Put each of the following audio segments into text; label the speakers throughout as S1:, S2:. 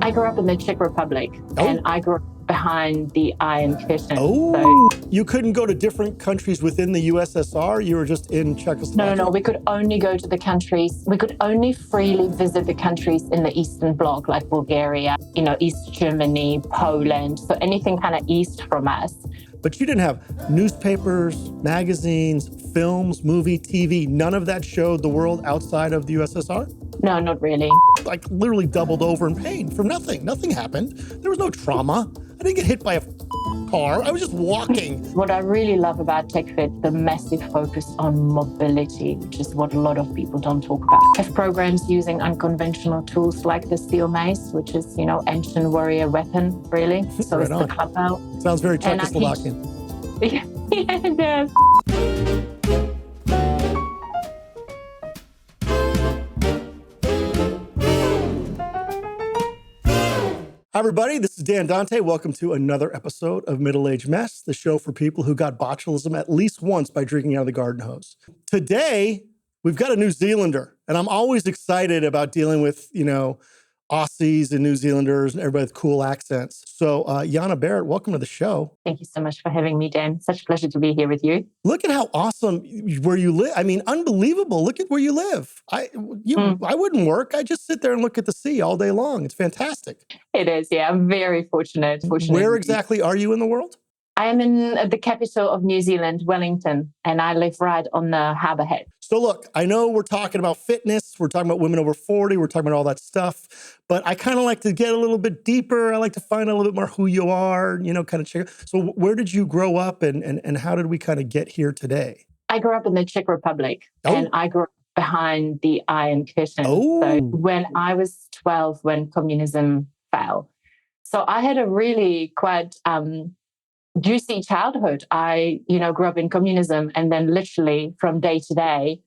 S1: I grew up in the Czech Republic, and I grew up behind the Iron Curtain.
S2: Oh, so you couldn't go to different countries within the USSR? You were just in Czechoslovakia?
S1: No. We could only go to the countries. We could only freely visit the countries in the Eastern Bloc, like Bulgaria, East Germany, Poland. So anything kind of east from us.
S2: But you didn't have newspapers, magazines, films, movie, TV. None of that showed the world outside of the USSR?
S1: No, not really.
S2: Like literally doubled over in pain from nothing. Nothing happened. There was no trauma. I didn't get hit by a car. I was just walking.
S1: What I really love about Techfit, the massive focus on mobility, which is what a lot of people don't talk about. I have programs using unconventional tools like the steel mace, which is, ancient warrior weapon, really. So
S2: Right
S1: it's
S2: on.
S1: the club belt.
S2: Sounds very Czechoslovakian.
S1: Yeah, it does.
S2: Hi, everybody. This is Dan Dante. Welcome to another episode of Middle Age Mess, the show for people who got botulism at least once by drinking out of the garden hose. Today, we've got a New Zealander, and I'm always excited about dealing with, Aussies and New Zealanders and everybody with cool accents. So, Jana Barrett, welcome to the show.
S1: Thank you so much for having me, Dan. Such a pleasure to be here with you.
S2: Look at how awesome where you live. I mean, unbelievable. Look at where you live. I wouldn't work. I just sit there and look at the sea all day long. It's fantastic.
S1: It is, yeah. I'm very fortunate.
S2: Where exactly are you in the world?
S1: I am in the capital of New Zealand, Wellington, and I live right on the harbour head.
S2: So look, I know we're talking about fitness, we're talking about women over 40, we're talking about all that stuff, but I kind of like to get a little bit deeper. I like to find out a little bit more who you are, kind of check. So where did you grow up and how did we kind of get here today?
S1: I grew up in the Czech Republic, and I grew up behind the Iron Curtain. So when I was 12, when communism fell. So I had a really quite juicy childhood. I, grew up in communism, and then literally from day to day,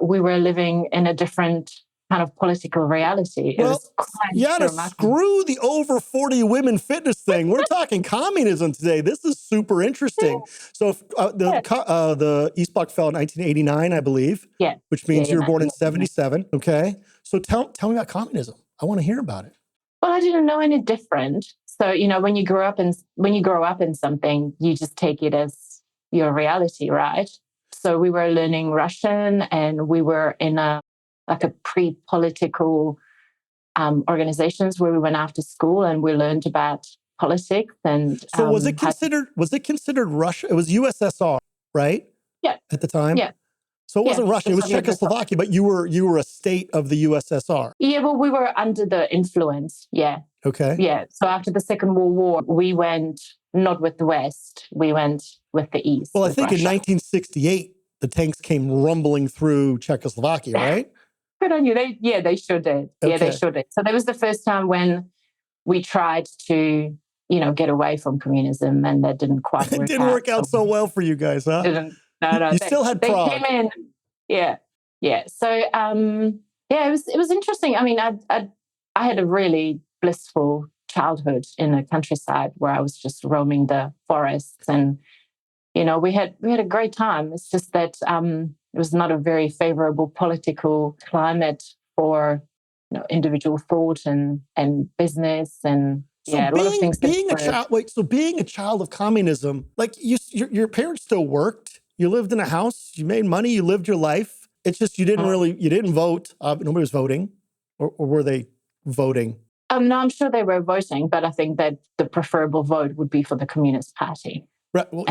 S1: we were living in a different kind of political reality.
S2: Well, screw the over 40 women fitness thing. We're talking communism today. This is super interesting. So the East Bloc fell in 1989, I believe.
S1: Yeah.
S2: Which means you were born in 77. Okay. So tell me about communism. I want to hear about it.
S1: Well, I didn't know any different. So, when you grow up in something, you just take it as your reality, right? So we were learning Russian, and we were in a pre-political organizations where we went after school and we learned about politics. And
S2: so was it considered Russia? It was USSR, right?
S1: Yeah.
S2: At the time?
S1: Yeah.
S2: So it wasn't Russia, it was Czechoslovakia, but you were a state of the USSR.
S1: Yeah, well, we were under the influence, yeah.
S2: Okay.
S1: Yeah, so after the Second World War, we went not with the West, we went with the East.
S2: Well, I think in 1968, the tanks came rumbling through Czechoslovakia, right?
S1: Good on you. They sure did.
S2: Okay.
S1: Yeah, they sure did. So that was the first time when we tried to, get away from communism, and that didn't quite work out.
S2: It didn't work out so well for you guys, huh?
S1: No.
S2: You still had Prague.
S1: They came in. Yeah. So, it was interesting. I mean, I had a really blissful childhood in the countryside where I was just roaming the forests, and we had a great time. It's just that it was not a very favorable political climate for individual thought and business and a lot of things.
S2: Being a child of communism, like your parents still worked. You lived in a house, you made money, you lived your life. It's just you didn't vote. Nobody was voting, or were they voting?
S1: No, I'm sure they were voting, but I think that the preferable vote would be for the Communist Party.
S2: Right. Well,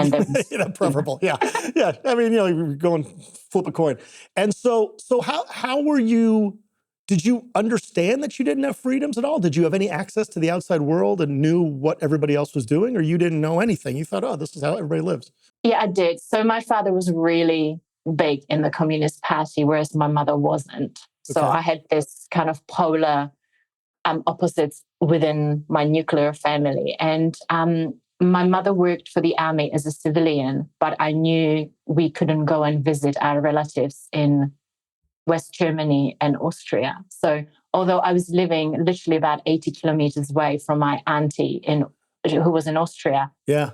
S2: preferable. Yeah. Yeah. I mean, you go and flip a coin. And so how were you? Did you understand that you didn't have freedoms at all? Did you have any access to the outside world and knew what everybody else was doing, or you didn't know anything? You thought, oh, this is how everybody lives.
S1: Yeah, I did. So my father was really big in the Communist Party, whereas my mother wasn't. So I had this kind of polar opposites within my nuclear family. And my mother worked for the army as a civilian, but I knew we couldn't go and visit our relatives in West Germany and Austria. So although I was living literally about 80 kilometers away from my auntie who was in Austria,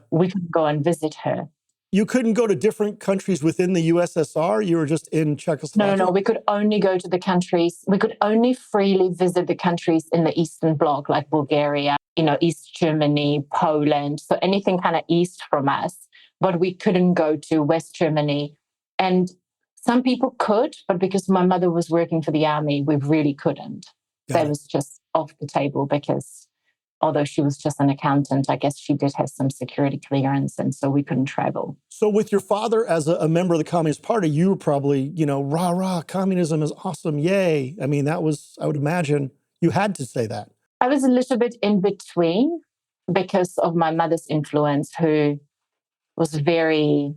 S1: we couldn't go and visit her.
S2: you couldn't go to different countries within the USSR? You were just in Czechoslovakia?
S1: No. We could only go to the countries. We could only freely visit the countries in the Eastern Bloc, like Bulgaria, East Germany, Poland. So anything kind of east from us, but we couldn't go to West Germany. And some people could, but because my mother was working for the army, we really couldn't. That was just off the table because although she was just an accountant, I guess she did have some security clearance, and so we couldn't travel.
S2: So with your father as a member of the Communist Party, you were probably, rah, rah, communism is awesome, yay. I mean, that was, I would imagine, you had to say that.
S1: I was a little bit in between because of my mother's influence, who was very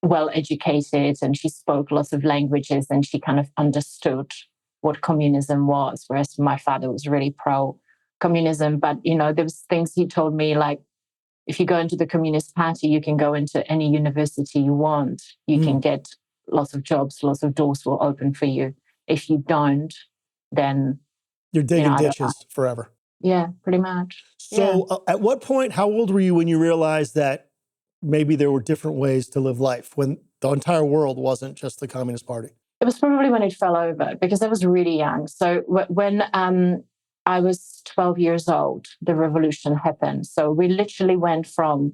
S1: well educated and she spoke lots of languages and she kind of understood what communism was, whereas my father was really pro-communism. But, there was things he told me, like, if you go into the Communist Party, you can go into any university you want. You can get lots of jobs, lots of doors will open for you. If you don't, then...
S2: You're digging ditches forever.
S1: Yeah, pretty much.
S2: So at what point, how old were you when you realized that maybe there were different ways to live life, when the entire world wasn't just the Communist Party?
S1: It was probably when it fell over, because I was really young. So when I was 12 years old, the revolution happened. So we literally went from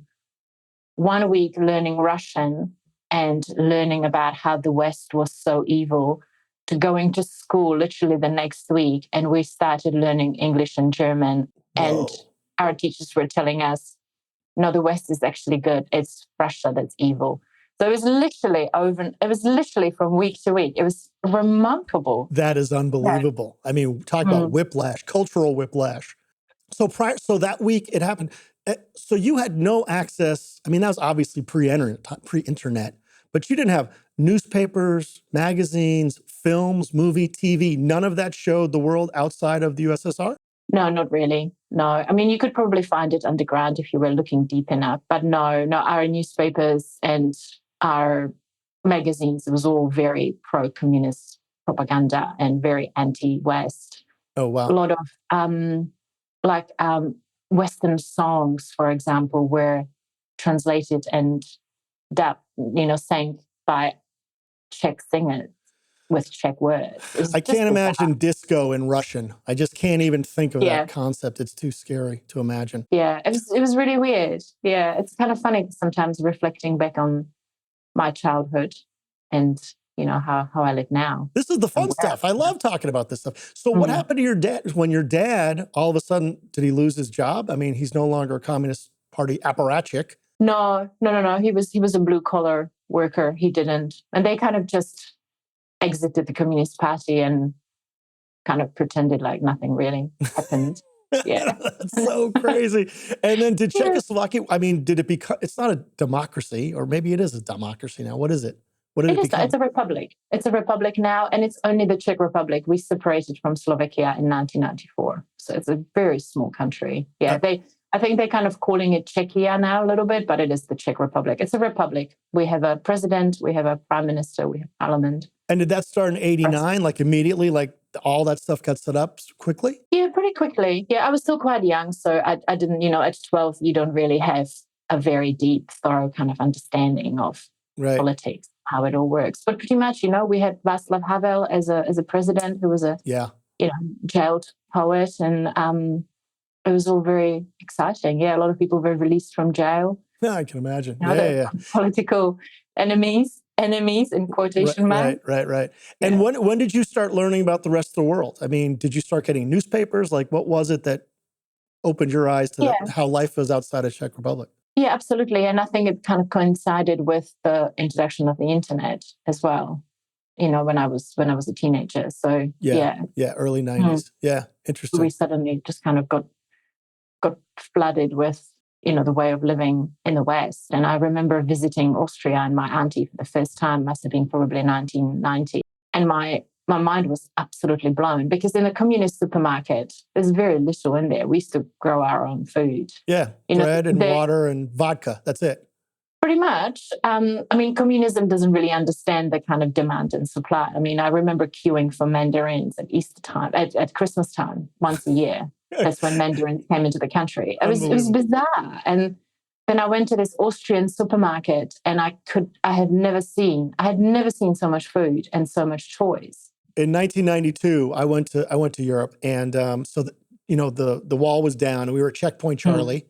S1: 1 week learning Russian and learning about how the West was so evil to going to school literally the next week. And we started learning English and German.
S2: Whoa.
S1: And our teachers were telling us, no, the West is actually good. It's Russia that's evil. So it was literally from week to week. It was remarkable.
S2: That is unbelievable. Yeah. I mean, talk about whiplash, cultural whiplash. So that week it happened. So you had no access. I mean, that was obviously pre-internet, but you didn't have newspapers, magazines, films, movie, TV. None of that showed the world outside of the USSR?
S1: No, not really. No. I mean, you could probably find it underground if you were looking deep enough, but no, our newspapers and our magazines, it was all very pro-communist propaganda and very anti-West.
S2: Oh, wow.
S1: A lot of Western songs, for example, were translated and dubbed, sang by Czech singers with Czech words.
S2: I can't imagine disco in Russian. I just can't even think of that concept. It's too scary to imagine.
S1: Yeah, it was really weird. Yeah, it's kind of funny sometimes reflecting back on my childhood and, how I live now.
S2: This is the fun stuff. I love talking about this stuff. So what happened to your dad when your dad, all of a sudden, did he lose his job? I mean, he's no longer a Communist Party apparatchik.
S1: No. He was a blue collar worker. He didn't. And they kind of just exited the Communist Party and kind of pretended like nothing really happened. Yeah.
S2: That's so crazy. And then did Czechoslovakia, I mean, did it become, it's not a democracy, or maybe it is a democracy now. What is it? What did it become?
S1: It's a republic. It's a republic now, and it's only the Czech Republic. We separated from Slovakia in 1994. So it's a very small country. Yeah, I think they're kind of calling it Czechia now a little bit, but it is the Czech Republic. It's a republic. We have a president, we have a prime minister, we have parliament.
S2: And did that start in 89, like immediately, like all that stuff got set up quickly?
S1: Yeah, pretty quickly. Yeah, I was still quite young, so I didn't, at 12, you don't really have a very deep, thorough kind of understanding of politics, how it all works. But pretty much, we had Václav Havel as a president who was a jailed poet, and it was all very exciting. Yeah, a lot of people were released from jail.
S2: Yeah, I can imagine.
S1: Political enemies in quotation marks.
S2: Right. And when did you start learning about the rest of the world? I mean, did you start getting newspapers? Like, what was it that opened your eyes to how life was outside of Czech Republic?
S1: Yeah, absolutely. And I think it kind of coincided with the introduction of the internet as well, when I was a teenager. So
S2: early 90s. Yeah, interesting.
S1: We suddenly just kind of got flooded with the way of living in the West. And I remember visiting Austria and my auntie for the first time, must have been probably 1990. And my mind was absolutely blown, because in the communist supermarket, there's very little in there. We used to grow our own food.
S2: Yeah, bread and water and vodka. That's it.
S1: Pretty much. Communism doesn't really understand the kind of demand and supply. I mean, I remember queuing for mandarins at Easter time, at Christmas time, once a year. That's when mandarins came into the country. It was bizarre. And then I went to this Austrian supermarket, and I had never seen so much food and so much choice.
S2: In 1992, I went to Europe, and the wall was down, and we were at Checkpoint Charlie,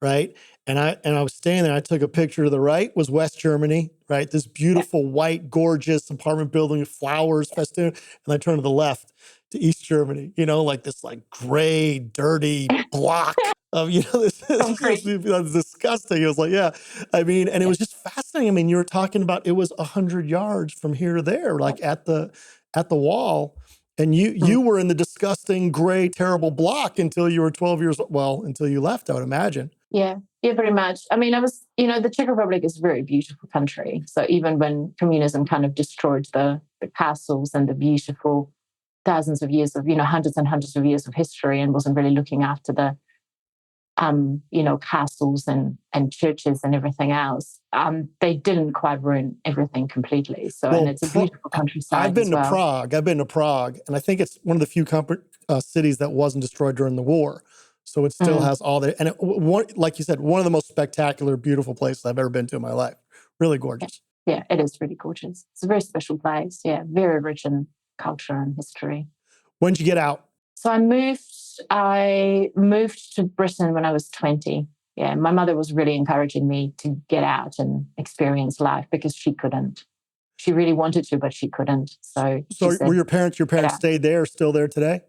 S2: right? And I was standing there. I took a picture. To the right was West Germany, right? This beautiful white, gorgeous apartment building with flowers, festoon. And I turned to the left to East Germany, like this gray, dirty block of, this is disgusting. It was like, yeah, and it was just fascinating. You were talking about it was 100 yards from here to there, like at the wall. And you were in the disgusting, gray, terrible block until you were 12 years old. Well, until you left, I would imagine.
S1: Yeah, pretty much. I was, the Czech Republic is a very beautiful country. So even when communism kind of destroyed the castles and the beautiful thousands of years of, hundreds and hundreds of years of history, and wasn't really looking after the, castles and churches and everything else, they didn't quite ruin everything completely. So, and it's a beautiful countryside.
S2: I've been to Prague, and I think it's one of the few cities that wasn't destroyed during the war. So it still has all that. And like you said, one of the most spectacular, beautiful places I've ever been to in my life. Really gorgeous.
S1: Yeah, it is really gorgeous. It's a very special place. Yeah, very rich in culture and history.
S2: When did you get out?
S1: So I moved to Britain when I was 20. Yeah, my mother was really encouraging me to get out and experience life because she couldn't. She really wanted to, but she couldn't. So
S2: were your parents stayed there, still there today?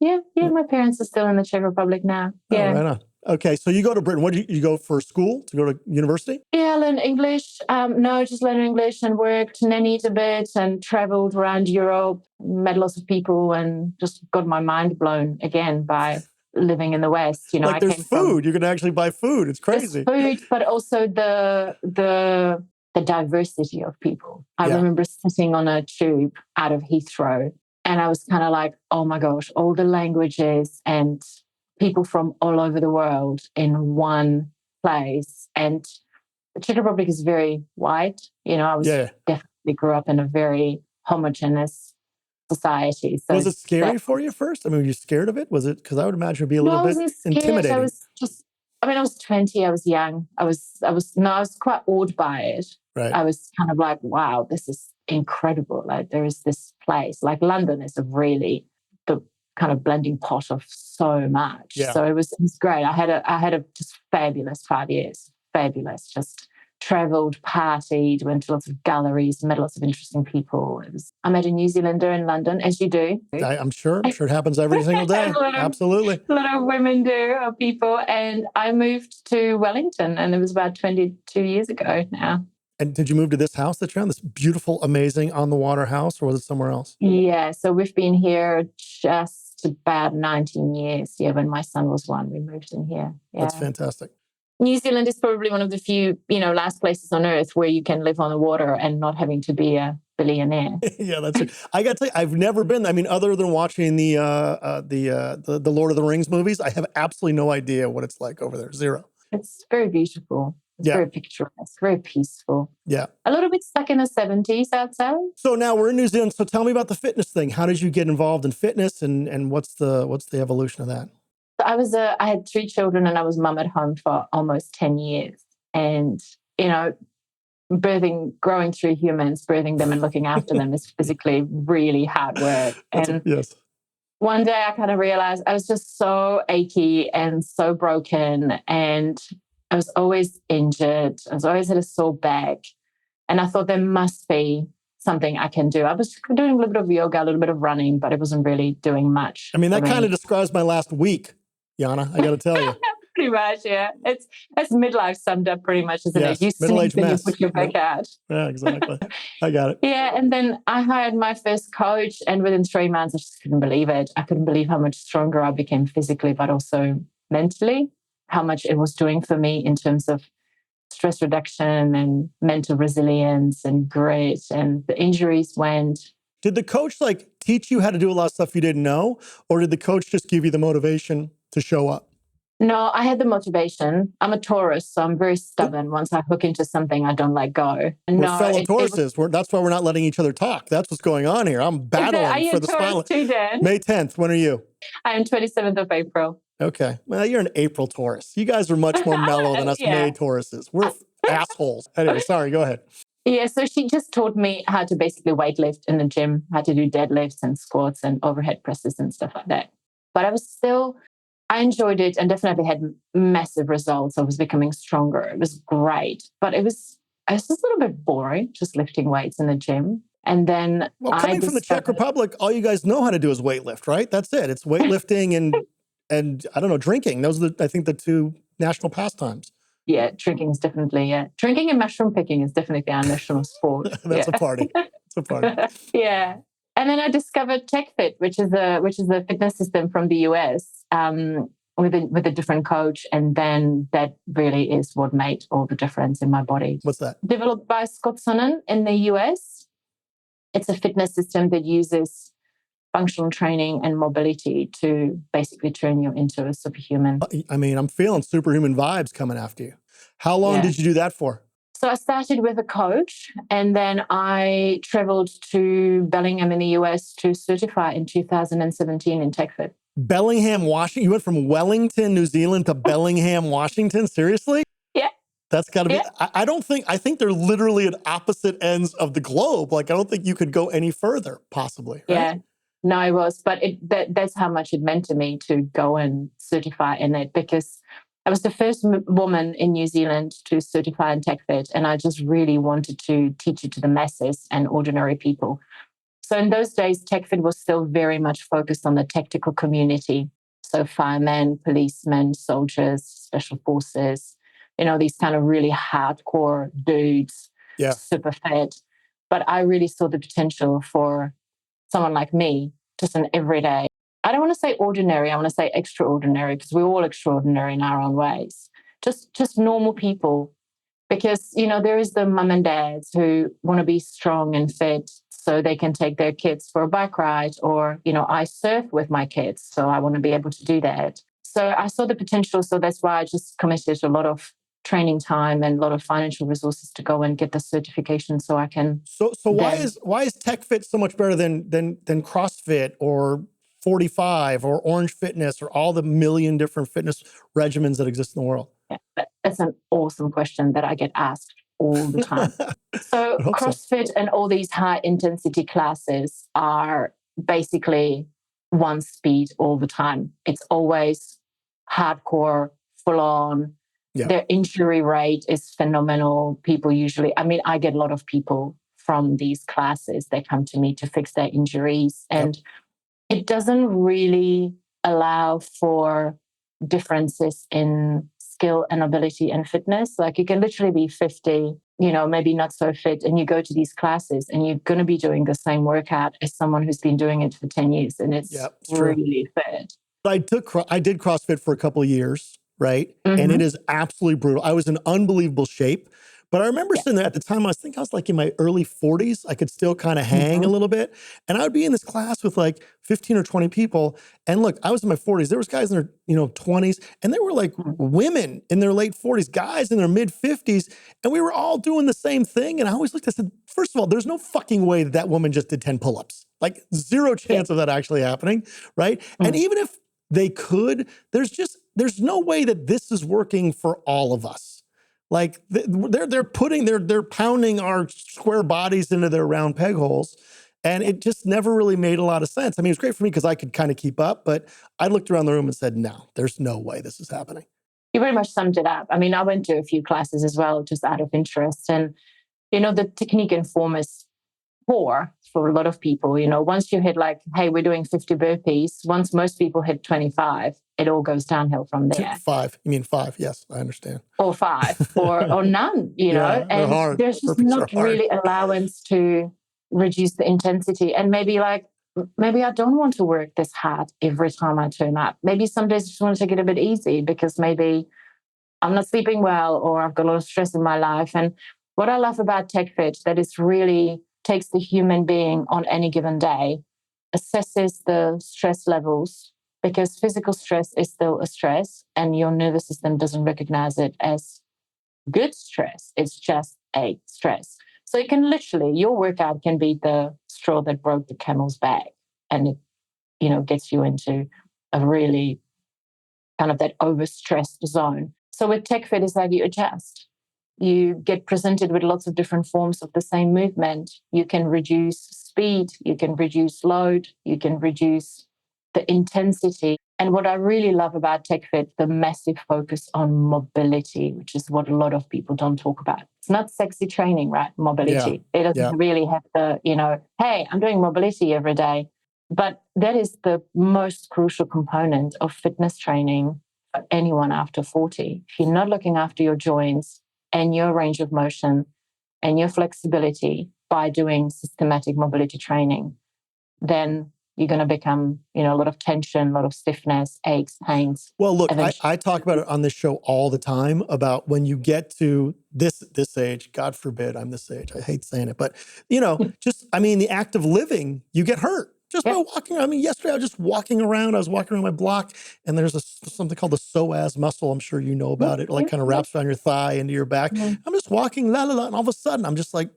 S1: Yeah. My parents are still in the Czech Republic now. Yeah.
S2: Oh, right on. Okay, so you go to Britain. What did you go for school? To go to university?
S1: Yeah, I learned English. No, just learned English and worked, nannied a bit and traveled around Europe, met lots of people, and just got my mind blown again by living in the West.
S2: There's food. You can actually buy food. It's crazy.
S1: Food, but also the diversity of people. I remember sitting on a tube out of Heathrow, and I was kind of like, oh my gosh, all the languages and people from all over the world in one place. And the Czech Republic is very white. I was definitely grew up in a very homogeneous society. So
S2: was it scary for you first? Were you scared of it? Was it? Because I would imagine it'd be a little bit intimidating.
S1: I was 20. I was young. I was quite awed by it.
S2: Right.
S1: I was kind of like, wow, this is incredible. There is this place. London is really the kind of blending pot of so much.
S2: Yeah.
S1: So it was great. I had a just fabulous 5 years. Fabulous. Just traveled, partied, went to lots of galleries, met lots of interesting people. I met a New Zealander in London, as you do.
S2: I'm sure it happens every single day. Absolutely.
S1: A lot of women do, or people. And I moved to Wellington, and it was about 22 years ago now.
S2: And did you move to this house that you're on, this beautiful, amazing on-the-water house, or was it somewhere else?
S1: Yeah, so we've been here just about 19 years. Yeah, when my son was 1, we moved in here. Yeah.
S2: That's fantastic.
S1: New Zealand is probably one of the few, last places on earth where you can live on the water and not having to be a billionaire.
S2: Yeah, that's it. I got to tell you, I've never been. Other than watching the Lord of the Rings movies, I have absolutely no idea what it's like over there. Zero.
S1: It's very beautiful. It's very picturesque, very peaceful.
S2: Yeah.
S1: A little bit stuck in the 70s, I'd say.
S2: So now we're in New Zealand. So tell me about the fitness thing. How did you get involved in fitness, and what's the evolution of that?
S1: I had 3 children, and I was mum at home for almost 10 years. And, growing 3 humans, birthing them and looking after them is physically really hard work. And
S2: yes.
S1: One day I kind of realized I was just so achy and so broken, and I was always injured. I was always had a sore back. And I thought there must be something I can do. I was doing a little bit of yoga, a little bit of running, but it wasn't really doing much.
S2: That kind of describes my last week, Jana, I got to tell you.
S1: Pretty much, yeah. That's midlife summed up pretty much, isn't it? You
S2: middle-aged mess.
S1: You put your back out.
S2: Yeah, exactly. I got it.
S1: Yeah, and then I hired my first coach, and within 3 months, I just couldn't believe it. I couldn't believe how much stronger I became physically, but also mentally, how much it was doing for me in terms of stress reduction and mental resilience and grit, and the injuries went.
S2: Did the coach teach you how to do a lot of stuff you didn't know, or did the coach just give you the motivation to show up?
S1: No, I had the motivation. I'm a Taurus, so I'm very stubborn. Once I hook into something, I don't let go.
S2: We're fellow Tauruses. That's why we're not letting each other talk. That's what's going on here. I'm battling for the spotlight.
S1: Too, Dan?
S2: May 10th. When are you?
S1: I am 27th of April.
S2: Okay. Well, you're an April Taurus. You guys are much more mellow than us May Tauruses. We're assholes. Anyway, sorry, go ahead.
S1: Yeah, so she just taught me how to basically weightlift in the gym, how to do deadlifts and squats and overhead presses and stuff like that. But I enjoyed it and definitely had massive results. I was becoming stronger. It was great. But it was just a little bit boring, just lifting weights in the gym. And then
S2: coming from the Czech Republic, all you guys know how to do is weightlift, right? That's it. It's weightlifting and I don't know, drinking. Those are, I think, the two national pastimes.
S1: Yeah, drinking is definitely, drinking and mushroom picking is definitely our national sport.
S2: That's a party. It's a party.
S1: Yeah. And then I discovered Techfit, which is a fitness system from the US, with a different coach. And then that really is what made all the difference in my body.
S2: What's that?
S1: Developed by Scott Sonnen in the US. It's a fitness system that uses functional training and mobility to basically turn you into a superhuman.
S2: I mean, I'm feeling superhuman vibes coming after you. How long did you do that for?
S1: So I started with a coach, and then I traveled to Bellingham in the US to certify in 2017 in Techfit.
S2: Bellingham, Washington? You went from Wellington, New Zealand to Bellingham, Washington? Seriously?
S1: Yeah.
S2: That's got to be, I think they're literally at opposite ends of the globe. Like, I don't think you could go any further, possibly. Right?
S1: Yeah. No, I was, but that's how much it meant to me to go and certify in it, because I was the first woman in New Zealand to certify in Techfit, and I just really wanted to teach it to the masses and ordinary people. So in those days, Techfit was still very much focused on the tactical community. So firemen, policemen, soldiers, special forces, these kind of really hardcore dudes, super fit. But I really saw the potential for someone like me, just an everyday, I don't want to say ordinary, I want to say extraordinary, because we're all extraordinary in our own ways. Just normal people. Because, there is the mum and dads who want to be strong and fit so they can take their kids for a bike ride, or, I surf with my kids, so I want to be able to do that. So I saw the potential. So that's why I just committed a lot of training time and a lot of financial resources to go and get the certification so I can.
S2: So why is Techfit so much better than CrossFit or 45 or Orange Fitness or all the million different fitness regimens that exist in the world?
S1: Yeah, that's an awesome question that I get asked all the time. So CrossFit and all these high intensity classes are basically one speed all the time. It's always hardcore, full on. Yeah. Their injury rate is phenomenal. People usually, I get a lot of people from these classes. They come to me to fix their injuries, and it doesn't really allow for differences in skill and ability and fitness. Like, you can literally be 50, maybe not so fit, and you go to these classes and you're going to be doing the same workout as someone who's been doing it for 10 years. And it's really fit.
S2: I did CrossFit for a couple of years, right? Mm-hmm. And it is absolutely brutal. I was in unbelievable shape. But I remember sitting there at the time, I was like in my early 40s. I could still kind of hang a little bit. And I would be in this class with like 15 or 20 people. And look, I was in my 40s. There was guys in their 20s. And there were like women in their late 40s, guys in their mid 50s. And we were all doing the same thing. And I always looked, I said, first of all, there's no fucking way that woman just did 10 pull-ups. Like, zero chance of that actually happening, right? And even if they could, there's no way that this is working for all of us. Like, they're pounding our square bodies into their round peg holes. And it just never really made a lot of sense. I mean, it was great for me because I could kind of keep up, but I looked around the room and said, no, there's no way this is happening.
S1: You pretty much summed it up. I went to a few classes as well, just out of interest. And, the technique and form is poor for a lot of people. Once you hit like, hey, we're doing 50 burpees, once most people hit 25, it all goes downhill from there.
S2: 5. You mean 5? Yes, I understand.
S1: Or 5, or none, know. And
S2: hard.
S1: There's just not really allowance to reduce the intensity. And maybe I don't want to work this hard every time I turn up. Maybe some days I just want to take it a bit easy because maybe I'm not sleeping well or I've got a lot of stress in my life. And what I love about Techfit, that is really takes the human being on any given day, assesses the stress levels, because physical stress is still a stress and your nervous system doesn't recognize it as good stress. It's just a stress. So it can literally, your workout can be the straw that broke the camel's back, and it, gets you into a really kind of that overstressed zone. So with Techfit, it's like you adjust. You get presented with lots of different forms of the same movement. You can reduce speed, you can reduce load, you can reduce the intensity. And what I really love about Techfit, the massive focus on mobility, which is what a lot of people don't talk about. It's not sexy training, right? Mobility. It doesn't really have the, hey, I'm doing mobility every day. But that is the most crucial component of fitness training for anyone after 40. If you're not looking after your joints and your range of motion and your flexibility by doing systematic mobility training, then you're going to become, a lot of tension, a lot of stiffness, aches, pains.
S2: Well, look, I talk about it on this show all the time about when you get to this age, God forbid I'm this age. I hate saying it, but, the act of living, you get hurt. Just by walking. Yesterday I was just walking around. I was walking around my block, and there's something called the psoas muscle. I'm sure you know about it. It kind of wraps around your thigh into your back. I'm just walking, and all of a sudden I'm just like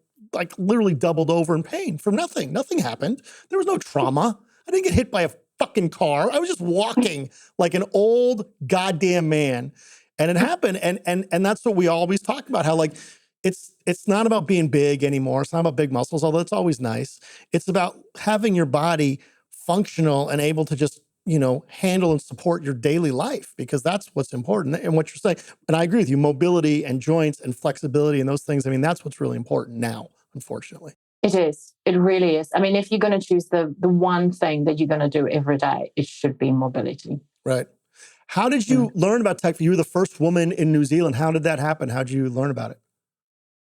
S2: literally doubled over in pain from nothing. Nothing happened. There was no trauma. I didn't get hit by a fucking car. I was just walking like an old goddamn man, and it happened. And that's what we always talk about. How it's not about being big anymore. It's not about big muscles, although it's always nice. It's about having your body functional and able to just, handle and support your daily life, because that's what's important. And what you're saying, and I agree with you, mobility and joints and flexibility and those things, that's what's really important now, unfortunately.
S1: It is. It really is. If you're going to choose the one thing that you're going to do every day, it should be mobility.
S2: Right. How did you learn about Techfit? You were the first woman in New Zealand. How did that happen? How did you learn about it?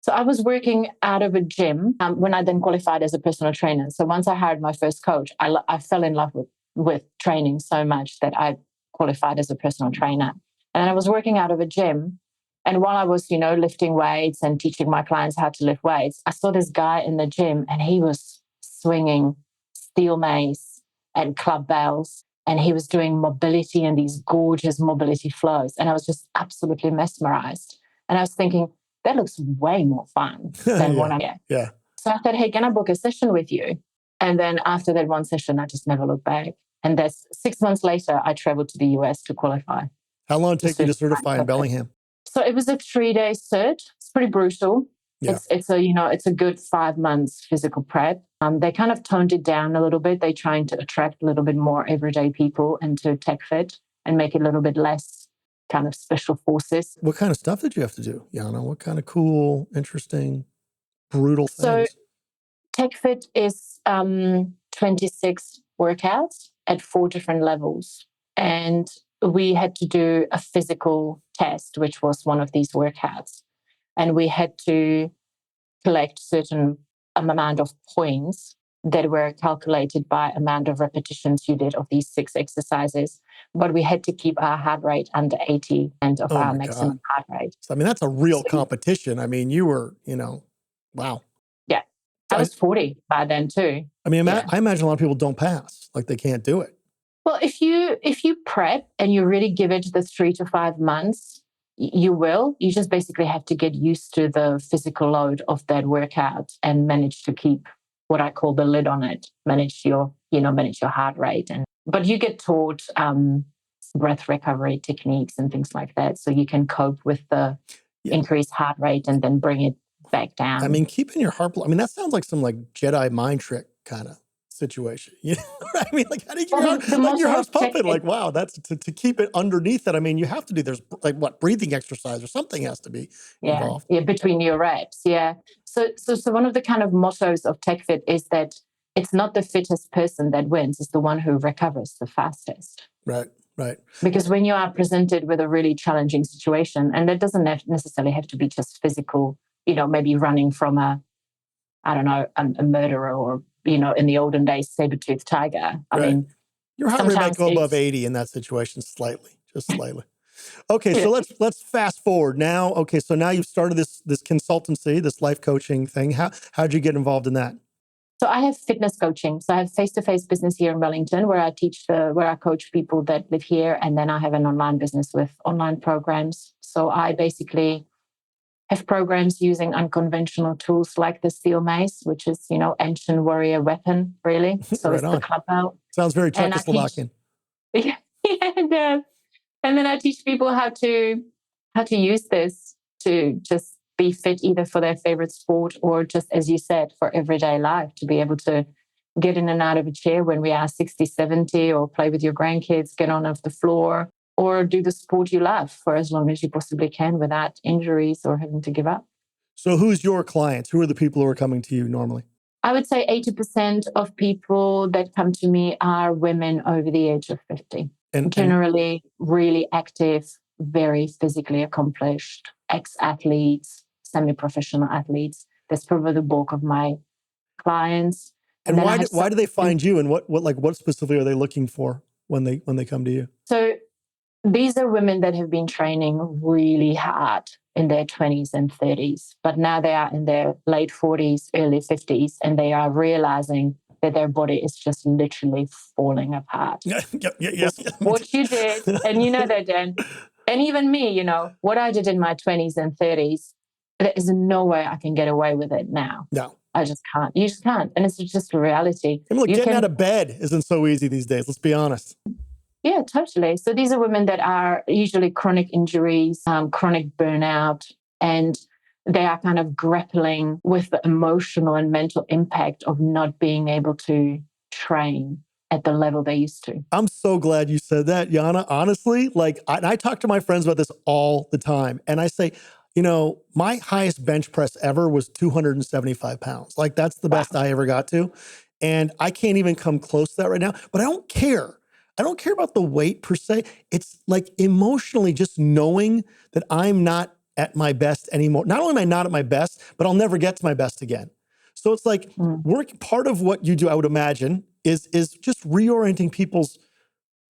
S1: So I was working out of a gym when I then qualified as a personal trainer. So once I hired my first coach, I fell in love with training so much that I qualified as a personal trainer. And I was working out of a gym. And while I was, lifting weights and teaching my clients how to lift weights, I saw this guy in the gym, and he was swinging steel mace and club bells. And he was doing mobility and these gorgeous mobility flows. And I was just absolutely mesmerized. And I was thinking, that looks way more fun than what I'm doing.
S2: Yeah.
S1: So I said, hey, can I book a session with you? And then after that one session, I just never looked back. And that's 6 months later, I traveled to the US to qualify.
S2: How long did it take you to certify in Bellingham?
S1: So it was a 3-day cert. It's pretty brutal.
S2: Yeah.
S1: It's a good 5 months physical prep. They kind of toned it down a little bit. They're trying to attract a little bit more everyday people into Techfit and make it a little bit less kind of special forces.
S2: What kind of stuff did you have to do, Jana? What kind of cool, interesting, brutal things?
S1: So Techfit is 26 workouts at 4 different levels. And we had to do a physical test, which was one of these workouts. And we had to collect certain amount of points that were calculated by amount of repetitions you did of these 6 exercises. But we had to keep our heart rate under 80% of our maximum heart rate.
S2: So, that's a real competition. You were, wow.
S1: Yeah. I was 40 by then too.
S2: I imagine a lot of people don't pass, like they can't do it.
S1: Well, if you prep and you really give it the 3 to 5 months, you will. You just basically have to get used to the physical load of that workout and manage to keep what I call the lid on it. Manage your heart rate, but you get taught breath recovery techniques and things like that, so you can cope with the increased heart rate and then bring it back down.
S2: Keeping your heart. That sounds like some Jedi mind trick kind of situation. You know what I mean? How do you keep your heart's pumping? Wow, that's to keep it underneath it. You have to do, there's breathing exercise or something has to be involved.
S1: Yeah, between your reps. Yeah. So one of the kind of mottos of Techfit is that it's not the fittest person that wins, it's the one who recovers the fastest.
S2: Right.
S1: Because when you are presented with a really challenging situation, and that doesn't necessarily have to be just physical, maybe running from a murderer or, in the olden days, saber-toothed tiger.
S2: Your heart rate might go above 80 in that situation, just slightly. Okay, so let's fast forward now. Okay, so now you've started this consultancy, this life coaching thing. How'd you get involved in that?
S1: So I have fitness coaching. So I have face-to-face business here in Wellington where I coach people that live here. And then I have an online business with online programs. So I basically have programs using unconventional tools like the steel mace, which is, ancient warrior weapon, really. So it's the club belt.
S2: Sounds very Czechoslovakian.
S1: Yeah, it does. And then I teach people how to use this to just be fit either for their favorite sport or just, as you said, for everyday life, to be able to get in and out of a chair when we are 60, 70, or play with your grandkids, get on off the floor, or do the sport you love for as long as you possibly can without injuries or having to give up.
S2: So who's your clients? Who are the people who are coming to you normally?
S1: I would say 80% of people that come to me are women over the age of 50. Generally really active, very physically accomplished, ex-athletes, semi-professional athletes. That's probably the bulk of my clients.
S2: And why do they find you, and what specifically are they looking for when they come to you?
S1: So these are women that have been training really hard in their 20s and 30s, but now they are in their late 40s, early 50s, and they are realizing that their body is just literally falling apart.
S2: Yes.
S1: What you did, and you know that, Dan, and even me, what I did in my 20s and 30s, there is no way I can get away with it now.
S2: No.
S1: I just can't. You just can't. And it's just a reality.
S2: And look, getting out of bed isn't so easy these days. Let's be honest.
S1: Yeah, totally. So these are women that are usually chronic injuries, chronic burnout, and they are kind of grappling with the emotional and mental impact of not being able to train at the level they used to.
S2: I'm so glad you said that, Jana. Honestly, I talk to my friends about this all the time. And I say, my highest bench press ever was 275 pounds. Like, that's the best I ever got to. And I can't even come close to that right now. But I don't care. I don't care about the weight per se. It's like emotionally just knowing that I'm not at my best anymore. Not only am I not at my best, but I'll never get to my best again. So it's like part of what you do, I would imagine, is just reorienting people's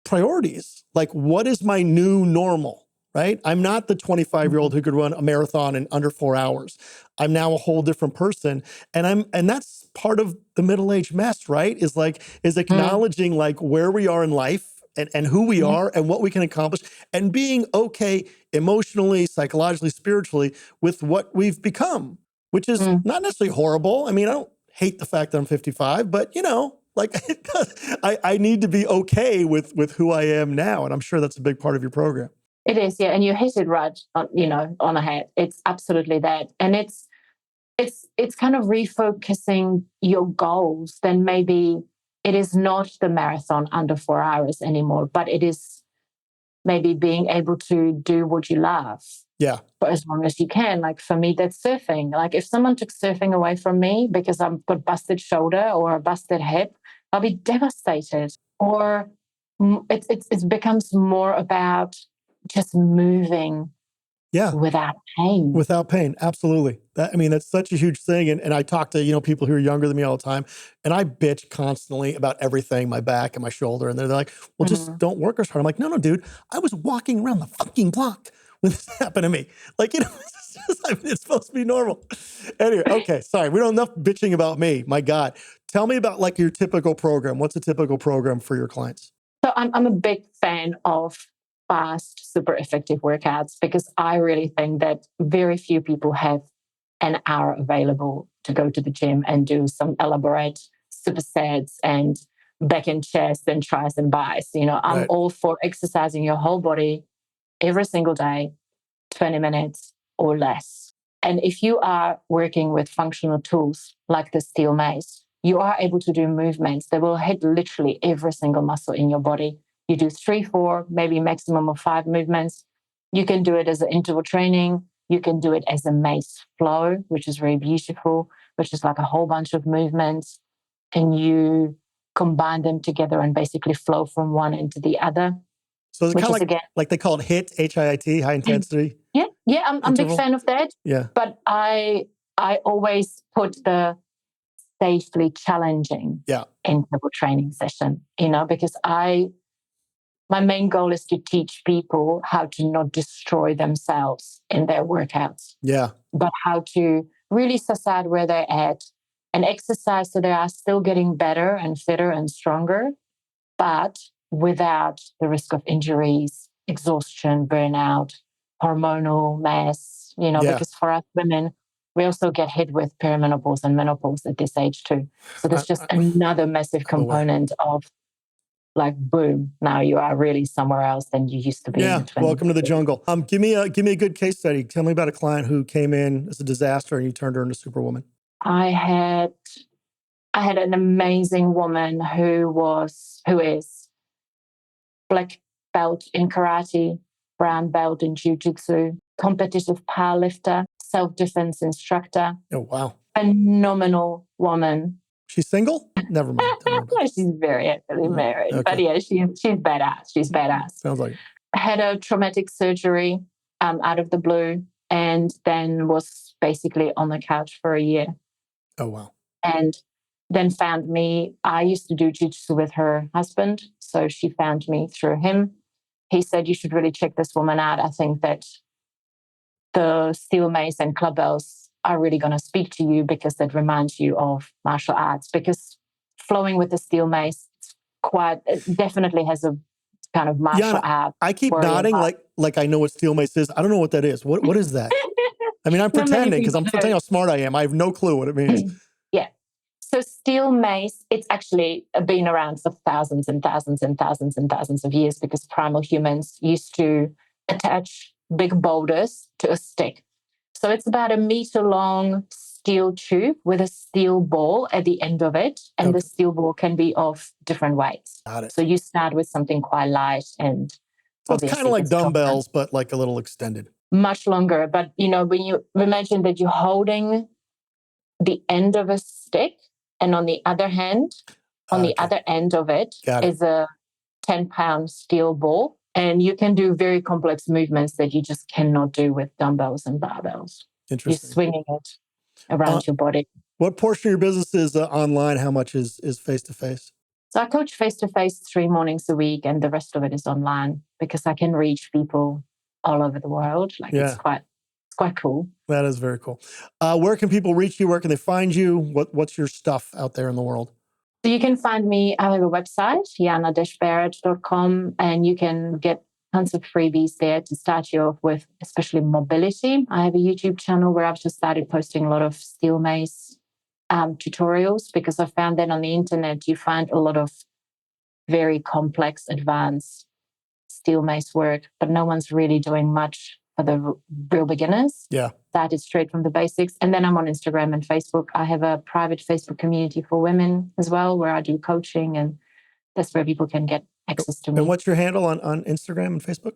S2: priorities. Like, what is my new normal, right? I'm not the 25-year-old who could run a marathon in under 4 hours. I'm now a whole different person. And that's part of the middle-age mess, right? Is acknowledging like where we are in life and who we are and what we can accomplish, and being okay emotionally, psychologically, spiritually with what we've become, which is not necessarily horrible. I mean, I don't hate the fact that I'm 55, but I need to be okay with who I am now. And I'm sure that's a big part of your program.
S1: It is, yeah. And you hit it right on, on the head. It's absolutely that. And it's kind of refocusing your goals. Then maybe it is not the marathon under 4 hours anymore, but it is maybe being able to do what you love.
S2: Yeah.
S1: For as long as you can. Like, for me, that's surfing. Like, if someone took surfing away from me because I've got busted shoulder or a busted hip, I'll be devastated. Or it becomes more about just moving without pain.
S2: Without pain, absolutely. That's such a huge thing. And I talk to, people who are younger than me all the time, and I bitch constantly about everything, my back and my shoulder. And they're like, well, just don't work as hard. I'm like, no, dude, I was walking around the fucking block when this happened to me. Like, it's supposed to be normal. Anyway, okay, sorry. We don't enough bitching about me. My God. Tell me about like your typical program. What's a typical program for your clients?
S1: So I'm a big fan of fast, super effective workouts, because I really think that very few people have an hour available to go to the gym and do some elaborate supersets and back and chest and tris and bis. I'm all for exercising your whole body every single day, 20 minutes or less. And if you are working with functional tools like the steel mace, you are able to do movements that will hit literally every single muscle in your body. You do 3, 4, maybe maximum of 5 movements. You can do it as an interval training. You can do it as a mace flow, which is very beautiful, which is like a whole bunch of movements. And you combine them together and basically flow from one into the other.
S2: So it's kind of like they call it HIIT, H-I-I-T, high intensity.
S1: Yeah, I'm a big fan of that.
S2: Yeah.
S1: But I always put the safely challenging interval training session, because my main goal is to teach people how to not destroy themselves in their workouts.
S2: Yeah.
S1: But how to really suss out where they're at and exercise so they are still getting better and fitter and stronger, but without the risk of injuries, exhaustion, burnout, hormonal mess, because for us women, we also get hit with perimenopause and menopause at this age too. So there's just another massive component of like, boom, now you are really somewhere else than you used to be in your 20s.
S2: Welcome to the jungle. Give me a good case study. Tell me about a client who came in as a disaster and you turned her into Superwoman.
S1: I had an amazing woman who is black belt in karate, brown belt in jiu-jitsu, competitive powerlifter, self-defense instructor.
S2: Oh, wow.
S1: Phenomenal woman.
S2: She's single? Never mind.
S1: She's very happily married. Okay. But yeah, she's badass. She's badass.
S2: Sounds like it.
S1: Had a traumatic surgery out of the blue and then was basically on the couch for a year.
S2: Oh, wow.
S1: And then found me. I used to do jiu-jitsu with her husband. So she found me through him. He said, you should really check this woman out. I think that the steel mace and clubbells are really going to speak to you because that reminds you of martial arts. Because flowing with the steel mace, it definitely has a kind of martial art.
S2: I keep nodding like I know what steel mace is. I don't know what that is. What is that? I mean, I'm pretending because I'm telling you how smart I am. I have no clue what it means.
S1: Yeah. So steel mace, it's actually been around for thousands and thousands and thousands and thousands of years because primal humans used to attach big boulders to a stick. So it's about 1 meter long steel tube with a steel ball at the end of it. And the steel ball can be of different weights.
S2: Got it.
S1: So you start with something quite light and
S2: so it's kind of like dumbbells, but like a little extended.
S1: Much longer. But, when you imagine that you're holding the end of a stick and on the other hand, the other end of it is a 10-pound steel ball. And you can do very complex movements that you just cannot do with dumbbells and barbells.
S2: Interesting.
S1: You're swinging it around your body.
S2: What portion of your business is online? How much is face-to-face?
S1: So I coach face-to-face 3 mornings a week, and the rest of it is online because I can reach people all over the world. It's quite cool. That
S2: is very cool. Where can people reach you? Where can they find you? What's your stuff out there in the world?
S1: So you can find me, I have a website, jana-barrett.com, and you can get tons of freebies there to start you off with, especially mobility. I have a YouTube channel where I've just started posting a lot of steel mace tutorials because I found that on the internet, you find a lot of very complex, advanced steel mace work, but no one's really doing much for the real beginners.
S2: Yeah.
S1: Started straight from the basics. And then I'm on Instagram and Facebook. I have a private Facebook community for women as well, where I do coaching, and that's where people can get access to me.
S2: And what's your handle on Instagram and Facebook?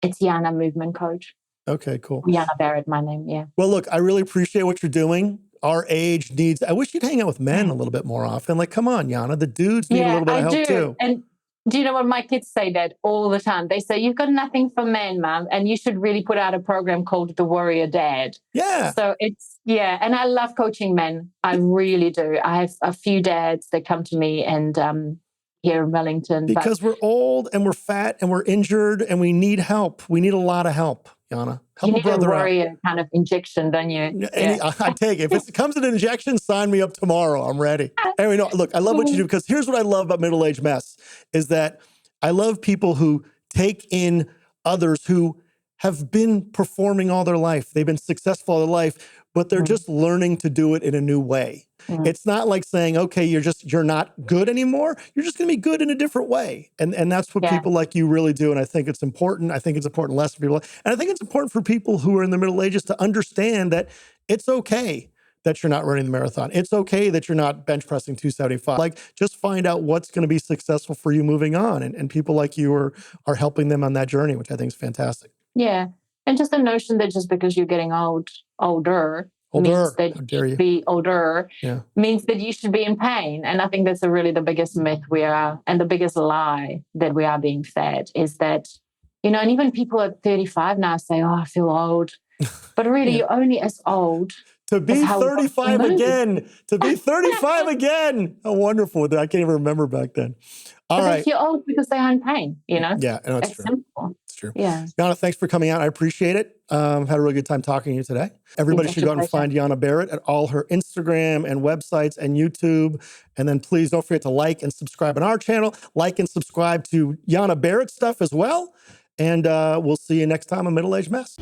S1: It's Jana Movement Coach.
S2: Okay, cool.
S1: Jana Barrett, my name, yeah.
S2: Well, look, I really appreciate what you're doing. Our age needs, I wish you'd hang out with men a little bit more often. Like, come on, Jana, the dudes need a little bit of help too.
S1: And do you know what? My kids say that all the time. They say, you've got nothing for men, Mom, and you should really put out a program called The Warrior Dad.
S2: Yeah.
S1: So and I love coaching men. I really do. I have a few dads that come to me and here in Wellington.
S2: Because we're old and we're fat and we're injured and we need help. We need a lot of help, Jana. Help
S1: you need a warrior kind of injection, don't you?
S2: I take it. If it comes in an injection, sign me up tomorrow. I'm ready. Anyway, no, look, I love what you do because here's what I love about Middle-Aged Mess is that I love people who take in others who have been performing all their life. They've been successful all their life, but they're just learning to do it in a new way. It's not like saying, okay, you're not good anymore. You're just going to be good in a different way. And that's what people like you really do. And I think it's important. I think it's important less for people. And I think it's important for people who are in the Middle Ages to understand that it's okay that you're not running the marathon. It's okay that you're not bench pressing 275. Like, just find out what's going to be successful for you moving on. And people like you are helping them on that journey, which I think is fantastic.
S1: Yeah. And just the notion that just because you're getting older means that you should be older, means that you should be in pain. And I think that's really the biggest myth and the biggest lie that we are being fed is that, and even people at 35 now say, oh, I feel old. But really, you're only as old.
S2: To be 35 again. To be 35 again. How wonderful. I can't even remember back then. All right.
S1: You're old because they are in pain,
S2: Yeah, no, it's true.
S1: Simple.
S2: It's true.
S1: Yeah.
S2: Jana, thanks for coming out. I appreciate it. Had a really good time talking to you today. Everybody should go out and find Jana Barrett at all her Instagram and websites and YouTube. And then please don't forget to like and subscribe on our channel. Like and subscribe to Jana Barrett stuff as well. And we'll see you next time on Middle-Aged Mess.